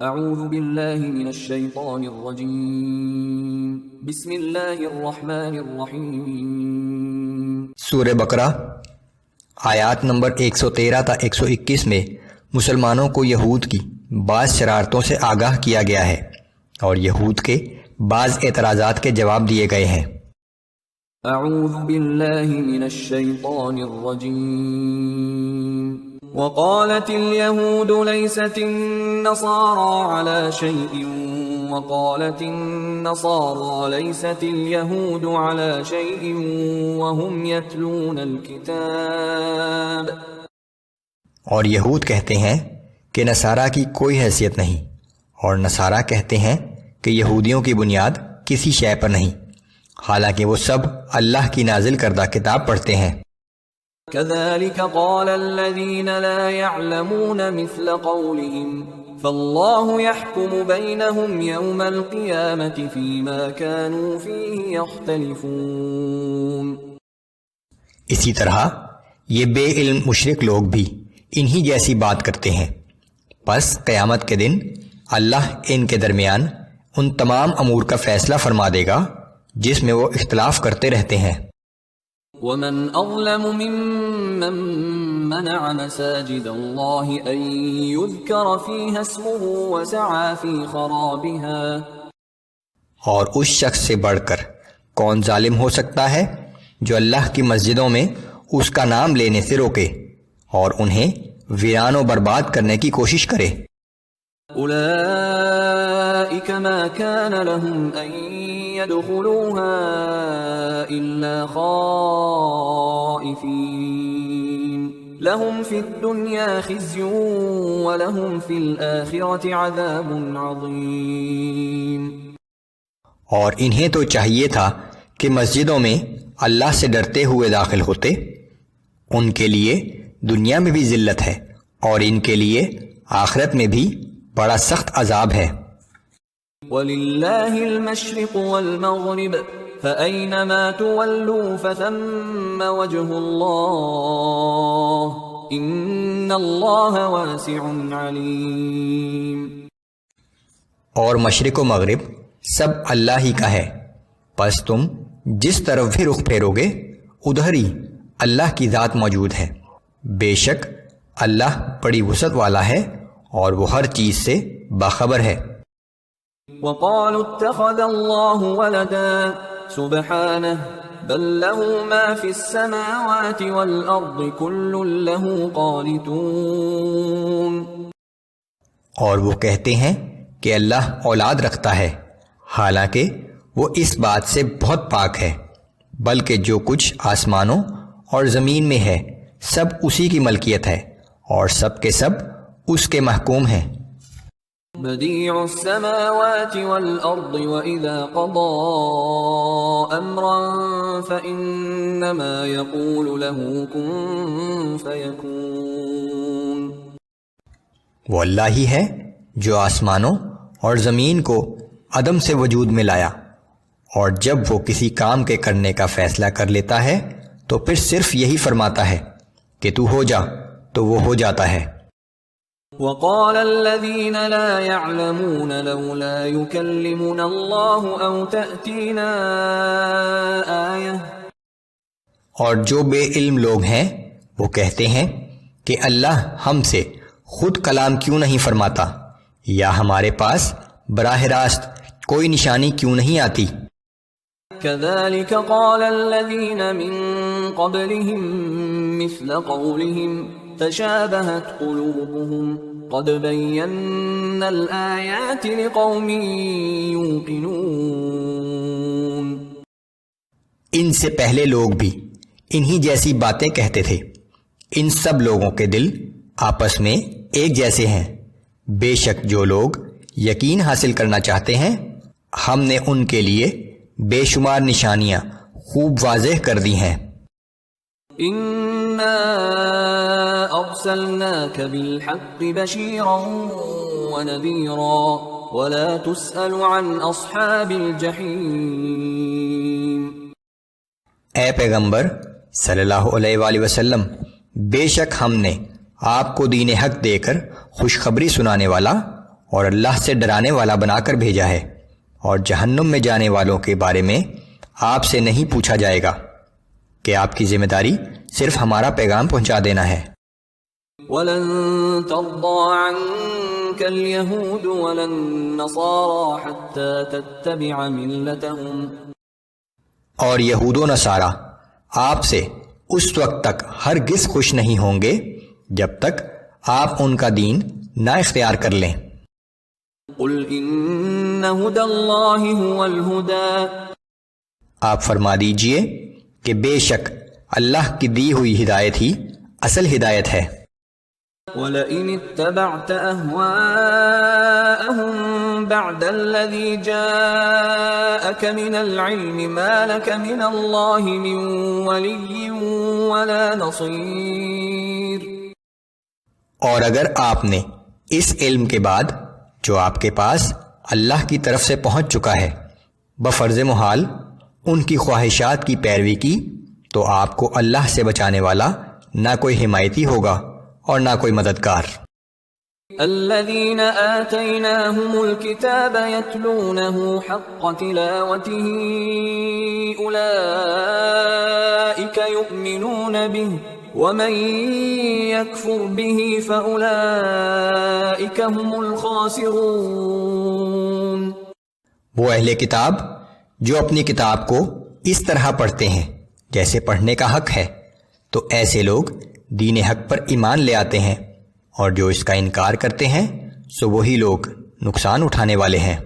اعوذ باللہ من الشیطان الرجیم بسم اللہ الرحمن الرحیم۔ سورہ بقرہ آیات نمبر 113 تا 121 میں مسلمانوں کو یہود کی بعض شرارتوں سے آگاہ کیا گیا ہے اور یہود کے بعض اعتراضات کے جواب دیے گئے ہیں۔ اعوذ باللہ من الشیطان الرجیم۔ وقالت اليهود ليست النصارى على شيء وقالت النصارى ليست اليهود على شيء وهم يتلون الكتاب۔ اور یہود کہتے ہیں کہ نصارہ کی کوئی حیثیت نہیں، اور نصارہ کہتے ہیں کہ یہودیوں کی بنیاد کسی شے پر نہیں، حالانکہ وہ سب اللہ کی نازل کردہ کتاب پڑھتے ہیں۔ كذلك قال الذين لا يعلمون مثل قولهم فالله يحكم بينهم يوم القيامة فيما كانوا فيه يختلفون۔ اسی طرح یہ بے علم مشرک لوگ بھی انہی جیسی بات کرتے ہیں، پس قیامت کے دن اللہ ان کے درمیان ان تمام امور کا فیصلہ فرما دے گا جس میں وہ اختلاف کرتے رہتے ہیں۔ ومن اظلم ممن منع مساجد الله ان يذكر فيها اسمه وسعى في خرابها۔ اور اس شخص سے بڑھ کر کون ظالم ہو سکتا ہے جو اللہ کی مسجدوں میں اس کا نام لینے سے روکے اور انہیں ویران و برباد کرنے کی کوشش کرے۔ اولئک ما كان لهم ان يدخلوها الا خائفین لهم في الدنيا خزي ولهم في الآخرة عذاب عظیم۔ اور انہیں تو چاہیے تھا کہ مسجدوں میں اللہ سے ڈرتے ہوئے داخل ہوتے، ان کے لیے دنیا میں بھی ذلت ہے اور ان کے لیے آخرت میں بھی بڑا سخت عذاب ہے۔ وَلِلَّهِ الْمَشْرِقُ وَالْمَغْرِبُ فَأَيْنَمَا تُوَلُّوا فَثَمَّ وَجْهُ اللَّهِ إِنَّ اللَّهَ وَاسِعٌ عَلِيمٌ۔ اور مشرق و مغرب سب اللہ ہی کا ہے، پس تم جس طرف بھی رخ پھیرو گے ادھر ہی اللہ کی ذات موجود ہے، بے شک اللہ بڑی وسعت والا ہے اور وہ ہر چیز سے باخبر ہے۔ وَقَالُوا اتَّخَذَ اللَّهُ وَلَدًا سُبْحَانَهُ بَل لَّهُ مَا فِي السَّمَاوَاتِ وَالْأَرْضِ كُلٌّ لَّهُ قَانِتُونَ۔ اور وہ کہتے ہیں کہ اللہ اولاد رکھتا ہے، حالانکہ وہ اس بات سے بہت پاک ہے، بلکہ جو کچھ آسمانوں اور زمین میں ہے سب اسی کی ملکیت ہے اور سب کے سب اس کے محکوم ہیں۔ بدیع السماوات والارض واذا قضى امرا فانما يقول له كن فيكون۔ وہ اللہ ہی ہے جو آسمانوں اور زمین کو عدم سے وجود میں لایا، اور جب وہ کسی کام کے کرنے کا فیصلہ کر لیتا ہے تو پھر صرف یہی فرماتا ہے کہ تو ہو جا، تو وہ ہو جاتا ہے۔ وقال الذين لا يعلمون لولا يكلمنا الله او تأتينا آية۔ اور جو بے علم لوگ ہیں وہ کہتے ہیں کہ اللہ ہم سے خود کلام کیوں نہیں فرماتا، یا ہمارے پاس براہ راست کوئی نشانی کیوں نہیں آتی۔ كذلك قال الذين من قبلهم مثل قولهم تشابهت قلوبهم قد بينا الآيات لقوم يوقنون۔ ان سے پہلے لوگ بھی انہی جیسی باتیں کہتے تھے، ان سب لوگوں کے دل آپس میں ایک جیسے ہیں، بے شک جو لوگ یقین حاصل کرنا چاہتے ہیں ہم نے ان کے لیے بے شمار نشانیاں خوب واضح کر دی ہیں۔ اِنَّا أَرْسَلْنَاكَ بِالْحَقِّ بَشِيرًا وَنَذِيرًا وَلَا تُسْأَلُ عَنْ أَصْحَابِ الْجَحِيمِ۔ اے پیغمبر صلی اللہ علیہ وآلہ وسلم، بے شک ہم نے آپ کو دین حق دے کر خوشخبری سنانے والا اور اللہ سے ڈرانے والا بنا کر بھیجا ہے، اور جہنم میں جانے والوں کے بارے میں آپ سے نہیں پوچھا جائے گا کہ آپ کی ذمہ داری صرف ہمارا پیغام پہنچا دینا ہے۔ وَلَن تَرْضَىٰ عَنكَ الْيَهُودُ وَلَا النَّصَارَىٰ حَتَّىٰ تَتَّبِعَ مِلَّتَهُمْ، اور یہود و نصارہ آپ سے اس وقت تک ہرگز خوش نہیں ہوں گے جب تک آپ ان کا دین نہ اختیار کر لیں۔ قُلْ إِنَّ هُدَى اللَّهِ هُوَ الْهُدَىٰ، آپ فرما دیجئے کہ بے شک اللہ کی دی ہوئی ہدایت ہی اصل ہدایت ہے۔ وَلَئِنِ اتَّبَعْتَ أَهْوَاءَهُمْ بَعْدَ الَّذِي جَاءَكَ مِنَ الْعِلْمِ مَا لَكَ مِنَ اللَّهِ مِنْ وَلِيٍّ وَلَا نَصِيرٍ، اور اگر آپ نے اس علم کے بعد جو آپ کے پاس اللہ کی طرف سے پہنچ چکا ہے بفرض محال ان کی خواہشات کی پیروی کی، تو آپ کو اللہ سے بچانے والا نہ کوئی حمایتی ہوگا اور نہ کوئی مددگار۔ الذين آتيناهم الكتاب يتلونه حق تلاوته أولئك يؤمنون به ومن يكفر به فأولئك هم الخاسرون۔ وہ اہل کتاب جو اپنی کتاب کو اس طرح پڑھتے ہیں جیسے پڑھنے کا حق ہے، تو ایسے لوگ دین حق پر ایمان لے آتے ہیں، اور جو اس کا انکار کرتے ہیں سو وہی لوگ نقصان اٹھانے والے ہیں۔